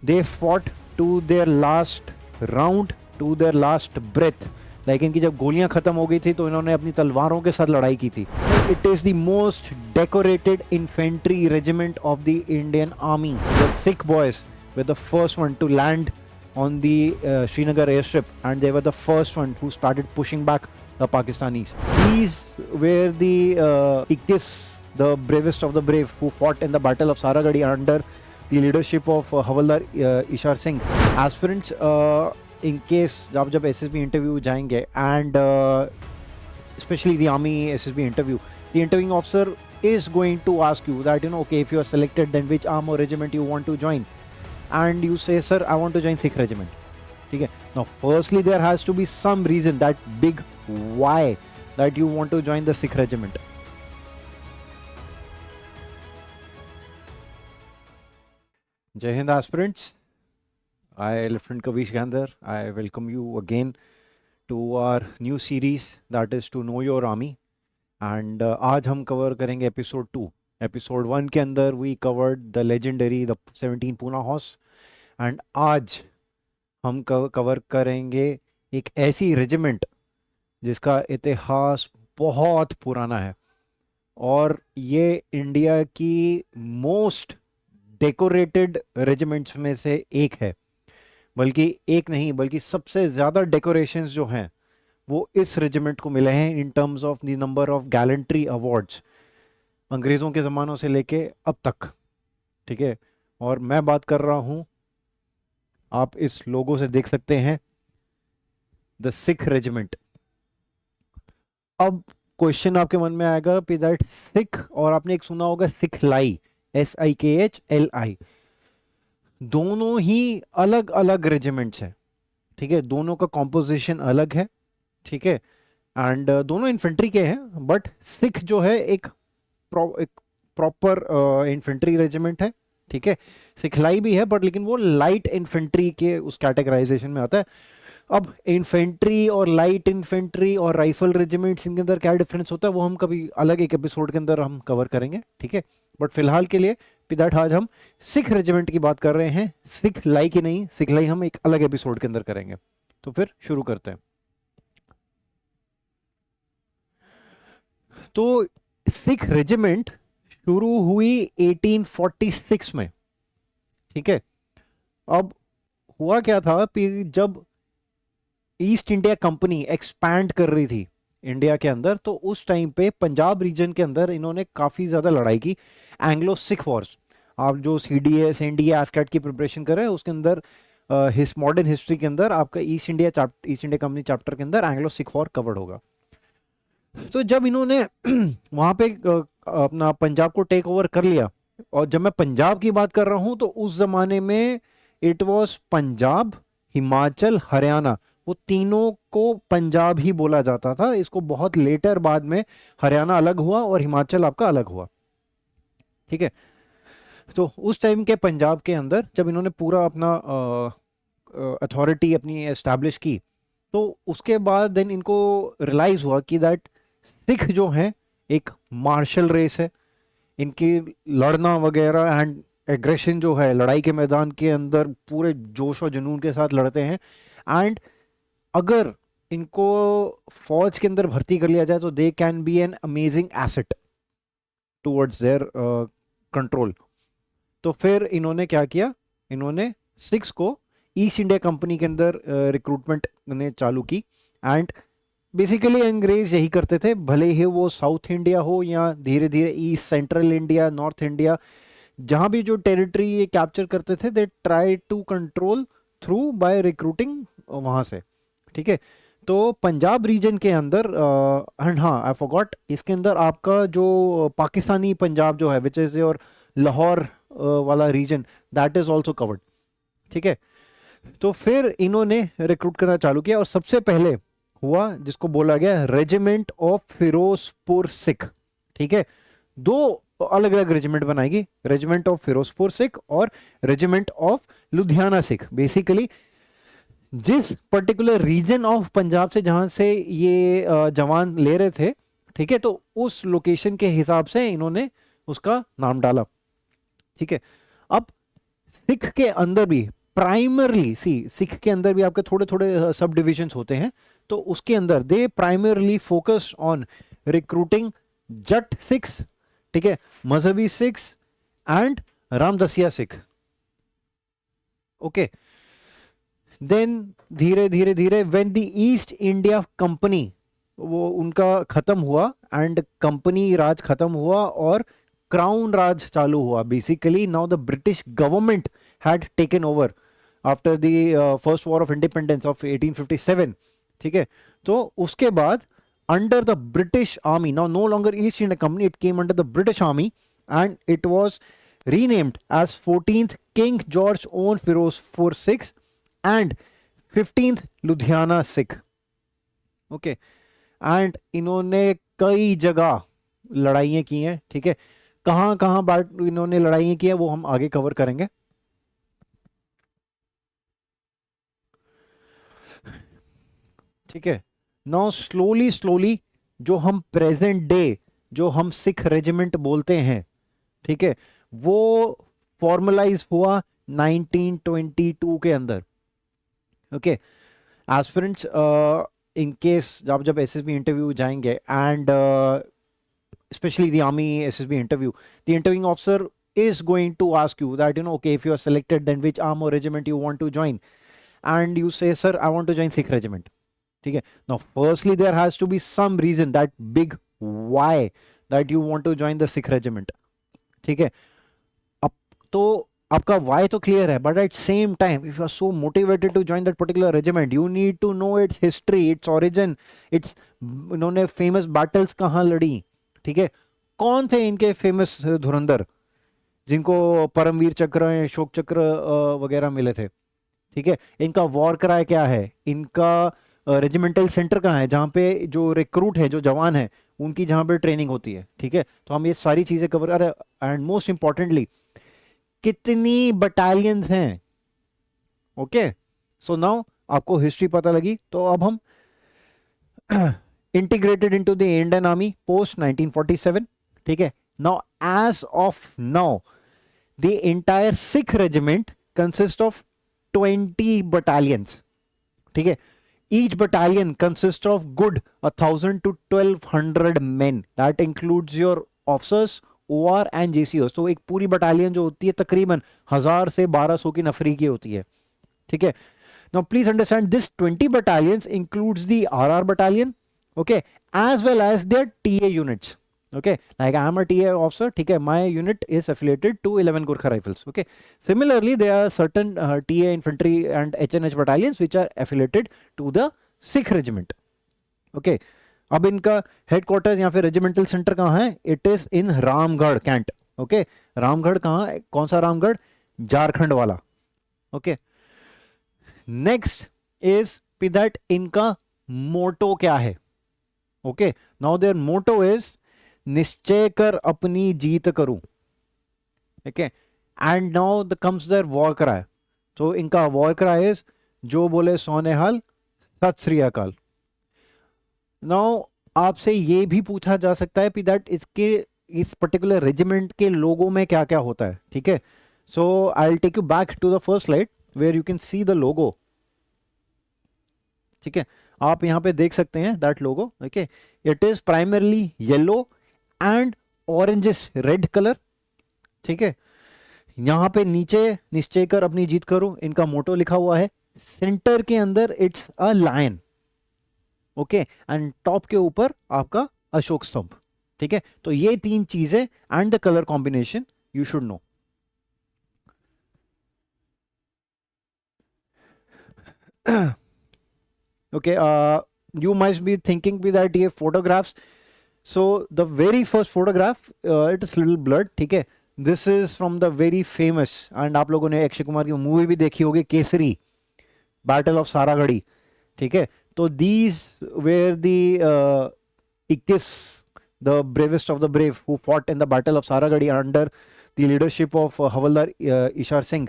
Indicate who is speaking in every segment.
Speaker 1: They fought to their last round, to their last breath. लेकिन कि जब गोलियां खत्म हो गई थी तो इन्होंने अपनी तलवारों के साथ लड़ाई की थी. It is the most decorated infantry regiment of the Indian Army. The Sikh boys were the first one to land on the Srinagar airstrip, and they were the first one who started pushing back the Pakistanis. These were the 21, the bravest of the brave, who fought in the Battle of Saragadi under the leadership of Havaldar Ishar Singh. Aspirants, in case आप जब SSB interview जाएंगे, and especially the Army SSB interview, the interviewing officer is going to ask you that, okay, if you are selected, then which arm or regiment you want to join, and you say, sir, I want to join Sikh regiment. Okay. Now, firstly, there has to be some reason, that big why, that you want to join the Sikh regiment. Jai Hind, aspirants. I, Lieutenant Kavish Gandhar, I welcome you again to our new series, that is to know your army. And आज हम cover करेंगे episode 2. Episode 1 के अंदर we covered the legendary the 17 Pune Horse, and आज हम cover करेंगे एक ऐसी रेजिमेंट जिसका इतिहास बहुत पुराना है, और ये इंडिया की मोस्ट डेकोरेटेड रेजिमेंट्स में से एक है. बल्कि एक नहीं, बल्कि सबसे ज़्यादा डेकोरेशंस जो हैं वो इस रेजिमेंट को मिले हैं in terms of the number of gallantry awards, अंग्रेज़ों के ज़मानों से लेके अब तक. ठीक है. और मैं बात कर रहा हूँ, आप इस लोगो से देख सकते हैं, द सिख रेजिमेंट. अब क्वेश्चन आपके मन में आएगा कि दैट सिख, और आपने एक सुना होगा सिखलाई, SIKHLI. दोनों ही अलग अलग रेजिमेंट्स हैं. ठीक है. दोनों का कॉम्पोजिशन अलग है. ठीक है. एंड दोनों इन्फेंट्री के हैं, बट सिख जो है एक प्रॉपर इन्फेंट्री रेजिमेंट है. ठीक है. सिखलाई भी है, बट लेकिन वो लाइट इन्फेंट्री के उस कैटेगराइजेशन में आता है. अब इन्फेंट्री और लाइट इन्फेंट्री और राइफल रेजिमेंट्स, इनके अंदर क्या डिफरेंस होता है वो हम कभी अलग एक एपिसोड के अंदर हम कवर करेंगे. ठीक है. बट फिलहाल के लिए पिदाट आज हम सिख रेजिमेंट की बात कर रहे हैं, सिखलाई की नहीं. सिखलाई हम एक अलग एपिसोड के अंदर करेंगे. तो फिर शुरू करते हैं. तो सिख रेजिमेंट शुरू हुई 1846 में. ठीक है. अब हुआ क्या था कि जब ईस्ट इंडिया कंपनी एक्सपैंड कर रही थी इंडिया के अंदर, तो उस टाइम पे पंजाब रीजन के अंदर इन्होंने काफ़ी ज़्यादा लड़ाई की. एंग्लो सिख वॉर्स, आप जो CDS NDA AFCAT की प्रिपरेशन कर रहे हैं उसके अंदर मॉडर्न हिस्ट्री के अंदर आपका ईस्ट इंडिया कंपनी चैप्टर के अंदर एंग्लो सिख वॉर कवर्ड होगा. तो जब इन्होंने वहाँ पे अपना पंजाब को टेक ओवर कर लिया, और जब मैं पंजाब की बात कर रहा हूँ तो उस ज़माने में इट वॉज पंजाब, हिमाचल, हरियाणा, वो तीनों को पंजाब ही बोला जाता था. इसको बहुत लेटर बाद में हरियाणा अलग हुआ और हिमाचल आपका अलग हुआ. ठीक है. तो उस टाइम के पंजाब के अंदर जब इन्होंने पूरा अपना अथॉरिटी अपनी एस्टैब्लिश की, तो उसके बाद देन इनको रियलाइज हुआ कि दैट सिख जो हैं एक मार्शल रेस है. इनकी लड़ना वगैरह एंड एग्रेशन जो है, लड़ाई के मैदान के अंदर पूरे जोश और जुनून के साथ लड़ते हैं. एंड अगर इनको फौज के अंदर भर्ती कर लिया जाए तो they can be an amazing asset towards their control. तो फिर इन्होंने क्या किया, इन्होंने सिक्स को ईस्ट इंडिया कंपनी के अंदर रिक्रूटमेंट ने चालू की. एंड बेसिकली अंग्रेज यही करते थे, भले ही वो साउथ इंडिया हो या धीरे धीरे east central India, north India, जहाँ भी जो टेरिटरी ये कैप्चर करते थे, they try to control through by recruiting वहाँ से. ठीक है. तो पंजाब रीजन के अंदर एंड हाँ आई फॉरगॉट, इसके अंदर आपका जो पाकिस्तानी पंजाब जो है विच इज़ योर लाहौर वाला region, that is also covered. ठीक है. तो फिर इन्होंने रिक्रूट करना चालू किया, और सबसे पहले हुआ जिसको बोला गया रेजिमेंट ऑफ फिरोजपुर सिख. ठीक है. दो अलग अलग रेजिमेंट बनाएगी, रेजिमेंट ऑफ फिरोजपुर सिख और regiment of Ludhiana Sikh. Basically जिस पर्टिकुलर रीजन ऑफ पंजाब से जहां से ये जवान ले रहे थे, ठीक है, तो उस लोकेशन के हिसाब से इन्होंने उसका नाम डाला. ठीक है. अब सिख के अंदर भी प्राइमरली, सिख के अंदर भी आपके थोड़े थोड़े सब डिविजन्स होते हैं, तो उसके अंदर they primarily focus on recruiting Jat Sikhs, ठीक है, Mazhabi Sikhs and Ramdasia Sikh. Okay, then धीरे धीरे धीरे when the East India Company, वो उनका खत्म हुआ एंड कंपनी राज खत्म हुआ और क्राउन राज चालू हुआ। Basically now the British government had taken over after the first war of independence of 1857, ठीक है। तो उसके बाद under the British army, now no longer East India Company, it came under the British army and it was renamed as 14th King George own Firozpur Sikhs and 15th Ludhiana Sikh। Okay, and इन्होंने कई जगह लड़ाइयाँ की हैं, ठीक है। कहाँ कहाँ बात इन्होंने लड़ाइयाँ की है वो हम आगे कवर करेंगे। ठीक है, नाउ स्लोली स्लोली जो हम प्रेजेंट डे जो हम सिख रेजिमेंट बोलते हैं, ठीक है, वो फॉर्मलाइज हुआ 1922 के अंदर। ओके, एस्पिरेंट्स इन केस जब एसएसबी इंटरव्यू जाएंगे and especially the army SSB interview, the interviewing officer is going to ask you that, okay, if you are selected, then which arm or regiment you want to join, and you say, sir, I want to join Sikh regiment, ठीक है। Now firstly there has to be some reason, that big why that you want to join the Sikh regiment, ठीक है। अब तो आपका why तो clear है, but at same time if you are so motivated to join that particular regiment, you need to know its history, its origin, its इन्होंने famous battles कहाँ लड़ी, ठीक है, कौन थे इनके फेमस धुरंधर जिनको परमवीर चक्र, अशोक चक्र वगैरह मिले थे, ठीक है। इनका वॉर क्राई क्या है, इनका रेजिमेंटल सेंटर कहाँ है जहाँ पे जो रिक्रूट है, जो जवान है, उनकी जहाँ पे ट्रेनिंग होती है, ठीक है। तो हम ये सारी चीजें कवर कर रहे हैं एंड मोस्ट इंपॉर्टेंटली कितनी बटालियंस हैं। ओके, सो नाउ आपको हिस्ट्री पता लगी, तो अब हम integrated into the Indian Army post 1947, ठीक है। Now as of now the entire Sikh regiment consists of 20 battalions, ठीक है। Each battalion consists of good 1,000 to 1,200 men, that includes your officers, OR and JCOs। तो एक पूरी battalion जो होती है तकरीबन 1000 से 1200 की नफरी की होती है, ठीक है। Now please understand this 20 battalions includes the RR battalion, okay, as well as their TA units, okay, like I am a TA officer, ठीक है, my unit is affiliated to 11 Gurkha Rifles, okay। Similarly there are certain TA infantry and HNH battalions which are affiliated to the Sikh regiment, okay। अब इनका headquarter या फिर regimental centre कहाँ है, it is in Ramgarh cantt, okay. Ramgarh कहाँ है, कौन सा रामगढ़, झारखंड वाला, ओके। नेक्स्ट इज दैट इनका मोटो क्या है, okay. Now their motto is निश्चय कर अपनी जीत करूं, okay. And now the comes their war cry, तो इनका वॉर क्राई इज जो बोले सोनेहाल सत श्री अकाल। नाउ आपसे ये भी पूछा जा सकता है दैट इसके इस पर्टिकुलर रेजिमेंट के लोगों में क्या क्या होता है, ठीक है। So I will take you back to the first slide where you can see the logo, ठीक है। आप यहां पे देख सकते हैं that logo, okay. It is primarily yellow and orangish red colour, ठीक है। यहां पे नीचे निश्चय कर अपनी जीत करो इनका मोटो लिखा हुआ है, सेंटर के अंदर it's a lion, okay, and top के ऊपर आपका अशोक स्तंभ, ठीक है। तो ये तीन चीजें and the colour combination you should know. Okay, you must be thinking that ये photographs, so the very first photograph it is little blurred, ठीक है। this is from the very famous, and आप लोगों ने अक्षय कुमार की मूवी भी देखी होगी केसरी, बैटल ऑफ सारागढ़ी, ठीक है। तो these were the 21 the bravest of the brave who fought in the battle of Saragadi under the leadership of Havaldar Ishar Singh.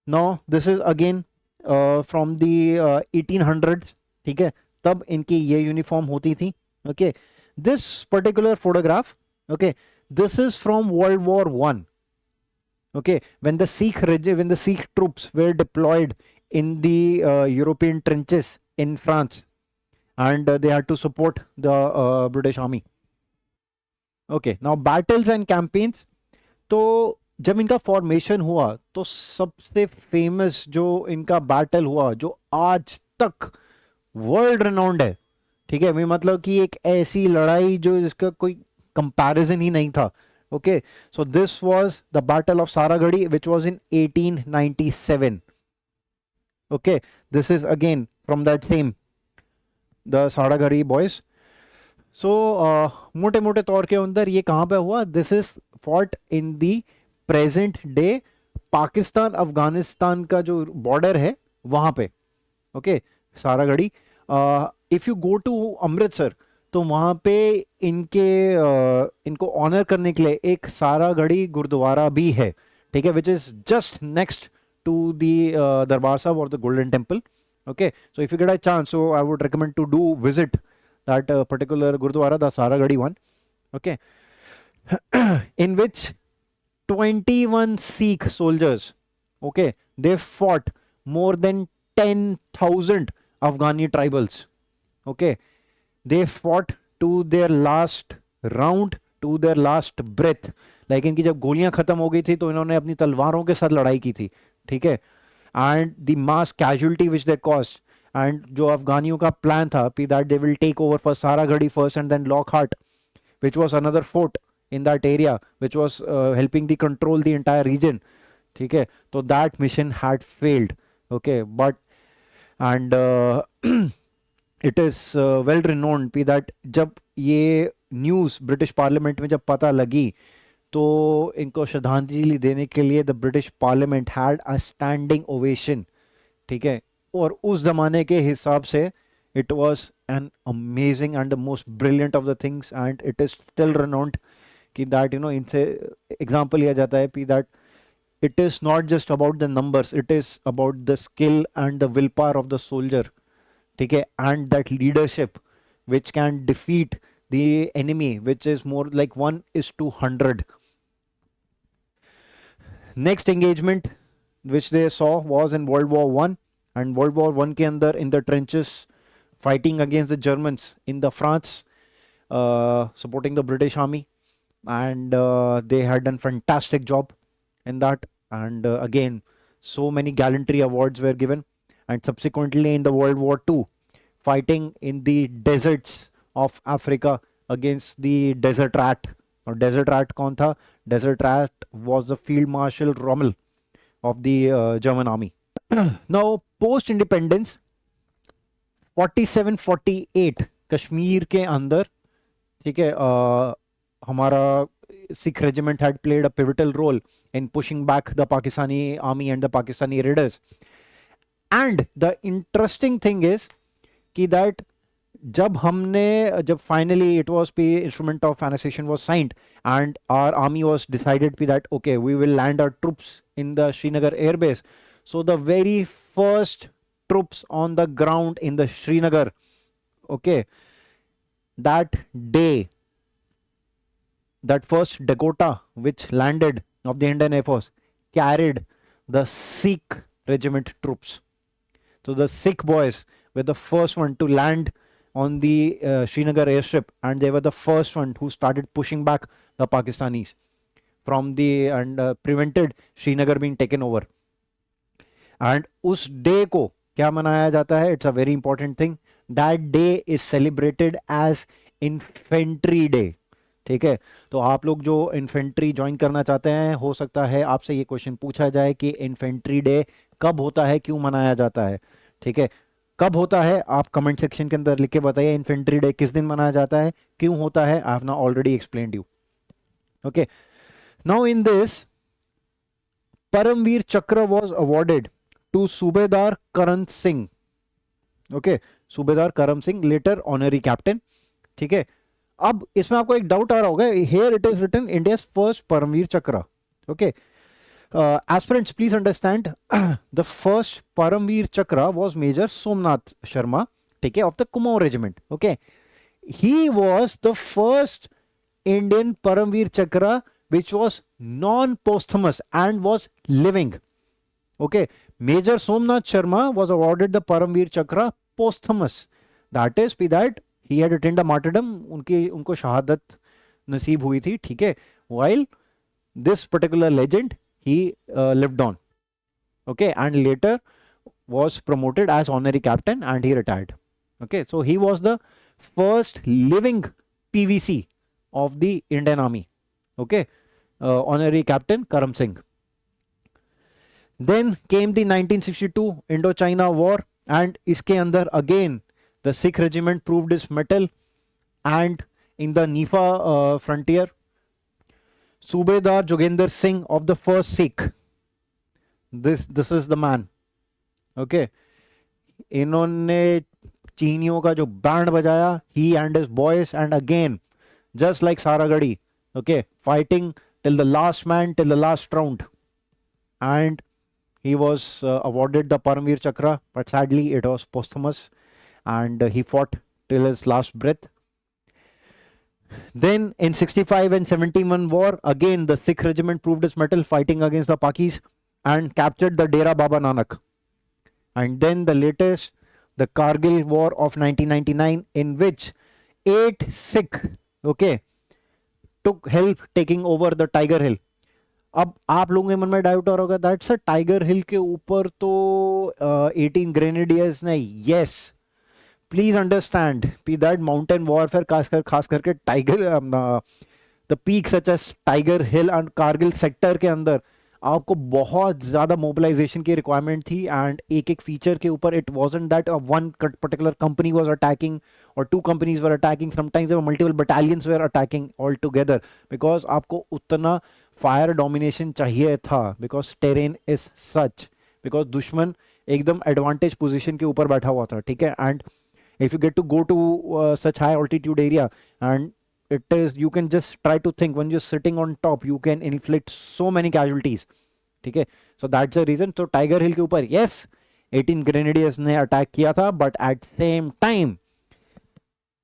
Speaker 1: Now this is again from the 1800s, ठीक है, तब इनकी ये uniform होती थी, okay. This particular photograph, okay, this is from world war 1, Okay, when the Sikh troops were deployed in the European trenches in France, and they had to support the British army. Okay, now battles and campaigns. तो जब इनका formation हुआ तो सबसे famous जो इनका battle हुआ जो आज तक वर्ल्ड रिनाउंड है, ठीक है, मैं मतलब कि एक ऐसी लड़ाई जो जिसका कोई कंपैरिजन ही नहीं था. Okay, so this was the battle of Saragarhi which was in 1897. Okay, this is again from that same the Saragarhi boys. सो मोटे मोटे तौर के अंदर ये कहाँ पे हुआ? This is fought in the present day Pakistan Afghanistan का जो बॉर्डर है वहां पे. Okay, Saragarhi. If you go to Amritsar तो वहां पे इनके इनको ऑनर करने के लिए एक सारागढ़ी गुरुद्वारा भी है, ठीक है, which is just next to the Darbar Sahib और the Golden Temple. Okay, so if you get a chance, so I would recommend to do visit that particular Gurdwara, the Saragadi one. Okay, in which 21 Sikh soldiers, okay, they fought more than 10,000 Afghani tribals. Okay, they fought to their last round, to their last breath. like इनकी जब गोलियां खत्म हो गई थी तो इन्होंने अपनी तलवारों के साथ लड़ाई की थी, ठीक है. and the mass casualty which they caused, and जो अफगानियों का प्लान था कि that they will take over for Saraghadi first and then Lockhart, which was another fort in that area which was helping to control the entire region, ठीक है. तो that mission had failed. Okay, but and it is well renowned that जब ये news British parliament में जब पता लगी तो इनको श्रद्धांजलि देने के लिए the British parliament had a standing ovation, ठीक है. और उस जमाने के हिसाब से it was an amazing and the most brilliant of the things, and it is still renowned कि दैट इनसे एग्जांपल लिया जाता है कि that it is not just about the numbers, it is about the skill and the will power of the soldier, ठीक है, and that leadership which can defeat the enemy which is more like 1:100. Next engagement which they saw was in World War One, and World War One के अंदर in the trenches fighting against the Germans in the France, supporting the British army, and they had done fantastic job in that, and again so many gallantry awards were given. And subsequently in the World War Two, fighting in the deserts of Africa against the desert rat. और desert rat कौन था? Desert rat was the field marshal Rommel of the German army. Now post independence 47-48 Kashmir के अंदर, ठीक है, हमारा Sikh regiment had played a pivotal role in pushing back the Pakistani army and the Pakistani raiders. And the interesting thing is कि that जब finally it was the instrument of annexation was signed and our army was decided that okay, we will land our troops in the Srinagar air base. So the very first troops on the ground in the Srinagar, okay, that day, that first Dakota which landed of the Indian Air Force carried the Sikh regiment troops. So the Sikh boys were the first one to land on the Srinagar airstrip, and they were the first one who started pushing back the Pakistanis from the and prevented Srinagar being taken over. And उस day को क्या मनाया जाता है? It's a very important thing. That day is celebrated as Infantry Day. ठीक है, तो आप लोग जो इन्फेंट्री ज्वाइन करना चाहते हैं, हो सकता है आपसे ये क्वेश्चन पूछा जाए कि इन्फेंट्री डे कब होता है, क्यों मनाया जाता है, ठीक है. कब होता है आप कमेंट सेक्शन के अंदर लिख के बताइए. इन्फेंट्री डे किस दिन मनाया जाता है, क्यों होता है? I have now already explained you. Okay, now in this Paramvir Chakra was awarded to सूबेदार करण सिंह. ओके, सूबेदार करम सिंह, लेटर ऑनरी कैप्टन, ठीक है. अब इसमें आपको एक डाउट आ रहा होगा, here it is written India's first Param Vir Chakra. Okay, aspirants please understand the first Paramveer Chakra was Major Somnath Sharma, take care of the Kumaon regiment. Okay, he was the first Indian Paramveer Chakra which was non-posthumous and was living. Okay, Major Somnath Sharma was awarded the Paramveer Chakra posthumous. That is, that he had attained a martyrdom. उनको शहादत नसीब हुई थी, ठीक है. While this particular legend, he lived on. Okay, and later was promoted as honorary captain and he retired. Okay, so he was the first living PVC of the Indian Army. Okay, honorary captain Karam Singh. Then came the 1962 Indo-China War, and iske andar again the Sikh regiment proved its mettle, and in the Nifa frontier, Subedar Jogendra Singh of the first Sikh, this is the man. Okay, इन्होंने चीनियों का जो band बजाया, he and his boys, and again just like Saragadi, okay, fighting till the last man, till the last round, and he was awarded the Paramveer Chakra, but sadly it was posthumous, and he fought till his last breath. Then in 65 and 71 war, again the Sikh regiment proved its mettle, fighting against the Pakis and captured the Dera Baba Nanak. And then the latest, the Kargil War of 1999, in which 8 Sikh, okay, took help taking over the Tiger Hill. अब आप लोगों के मन में doubt और होगा, that's a tiger हिल के ऊपर तो 18 ग्रेनेडियर्स ने. Yes, please understand that mountain warfare खास करके tiger the peak such as Tiger Hill and Kargil sector के अंदर आपको बहुत ज्यादा मोबिलाइजेशन की रिक्वायरमेंट थी. एंड एक फीचर के ऊपर it wasn't that one particular company was attacking और 2 companies were attacking, sometimes multiple battalions were attacking all together, because आपको उतना फायर डोमिनेशन चाहिए था, because terrain is such, because दुश्मन एकदम एडवांटेज पोजीशन के ऊपर बैठा हुआ था, ठीक है. And if you get to go to such high altitude area, and it is, you can just try to think, when you're sitting on top you can inflict so many casualties, ठीक है. So that's the reason. तो tiger हिल के ऊपर yes 18 grenadiers ने attack किया था, but at same time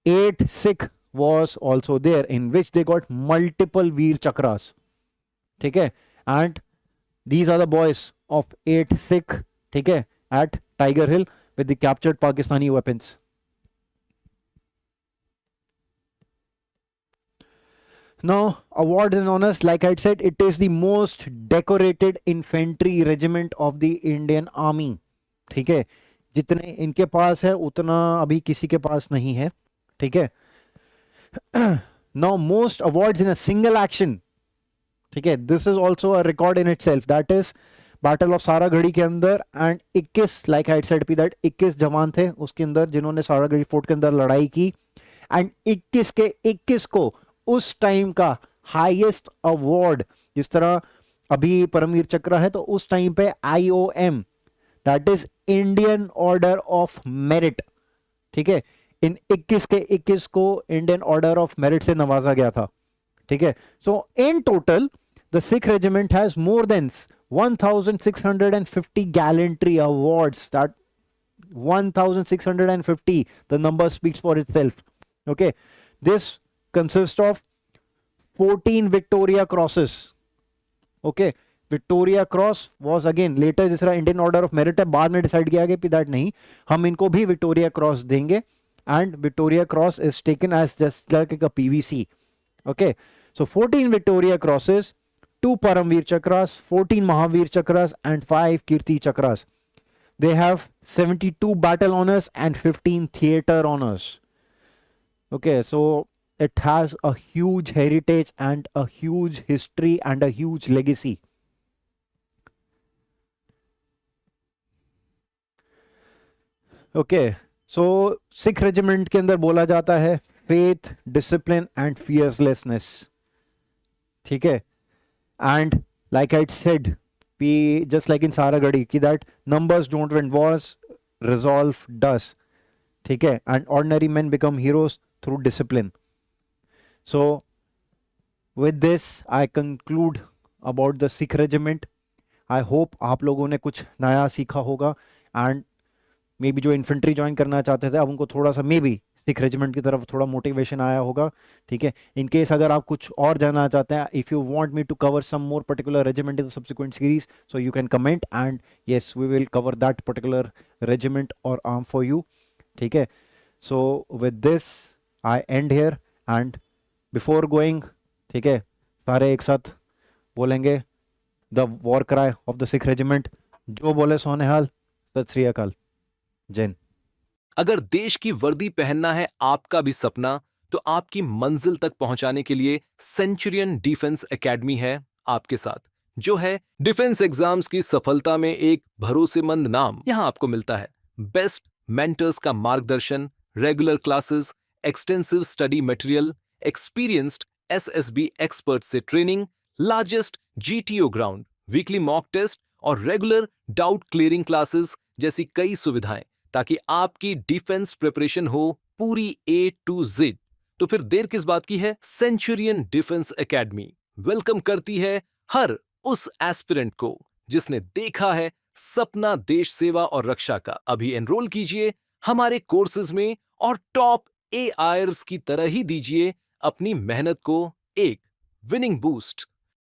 Speaker 1: 8 Sikh was also there, in which they got multiple Veer Chakras, ठीक है. And these are the boys of 8 Sikh, ठीक है, at Tiger Hill with the captured Pakistani weapons. Now, awards and honors, like I said, it is the most decorated infantry regiment of the Indian Army, ठीक है. जितने इनके पास है उतना अभी किसी के पास नहीं है, ठीक है. Now, most awards in a single action, ठीक है. This is also a record in itself. That is battle of Saragarhi के अंदर, and 21 like I said that 21 जवान थे उसके अंदर जिन्होंने सारागढ़ी फोर्ट के अंदर लड़ाई की, एंड 21 के 21 को उस टाइम का हाईएस्ट अवार्ड, जिस तरह अभी परमवीर चक्र है तो उस टाइम पे IOM, that is Indian order of merit, ठीक है, इन 21 के 21 को इंडियन ऑर्डर ऑफ मेरिट से नवाजा गया था, ठीक है. So in total the Sikh regiment has more than 1650 gallantry awards. That 1650, the number speaks for itself. Okay, this consists of 14 Victoria Crosses. Okay, Victoria Cross was again later जिस तरह Indian order of merit है, बाद में decide किया गया कि that नहीं, हम इनको भी विक्टोरिया क्रॉस देंगे, and Victoria Cross is taken as just like a PVC. Okay, so 14 Victoria Crosses, 2 Paramveer Chakras, 14 Mahavir Chakras, and 5 Kirti Chakras. They have 72 battle honors and 15 theater honors. Okay, so it has a huge heritage and a huge history and a huge legacy. Okay, so Sikh regiment के अंदर बोला जाता है faith, discipline and fearlessness, ठीक है. And like I said, just like in Saragadi, कि that numbers don't win wars, resolve does, ठीक है. And ordinary men become heroes through discipline. So with this I conclude about the Sikh regiment. I hope आप लोगों ने कुछ नया सीखा होगा, and maybe जो इन्फेंट्री ज्वाइन करना चाहते थे अब उनको थोड़ा सा मे बी सिख रेजिमेंट की तरफ थोड़ा मोटिवेशन आया होगा। ठीक है, इन केस अगर आप कुछ और जानना चाहते हैं, if you want me to cover some more particular regiment in the subsequent series, so you can comment and yes we will cover that particular regiment और आर्म फॉर यू। ठीक है, so with this I end here and before going, ठीक है, सारे एक साथ बोलेंगे the war cry of the Sikh regiment. जो बोले सोनेहाल, सत श्री अकाल, जय हिंद।
Speaker 2: अगर देश की वर्दी पहनना है आपका भी सपना, तो आपकी मंजिल तक पहुंचाने के लिए सेंचुरियन डिफेंस एकेडमी है आपके साथ, जो है डिफेंस एग्जाम्स की सफलता में एक भरोसेमंद नाम। यहां आपको मिलता है बेस्ट मेंटर्स का मार्गदर्शन, regular classes, extensive study material, experienced SSB expert से training, largest GTO ground, weekly mock test और रेगुलर डाउट क्लियरिंग क्लासेस जैसी कई सुविधाएं, ताकि आपकी डिफेंस प्रिपरेशन हो पूरी A to Z। तो फिर देर किस बात की है? सेंचुरियन डिफेंस एकेडमी वेलकम करती है हर उस एस्पिरेंट को जिसने देखा है सपना देश सेवा और रक्षा का। अभी एनरोल कीजिए हमारे कोर्सेज में और टॉप AIRS की तरह ही दीजिए अपनी मेहनत को एक विनिंग बूस्ट।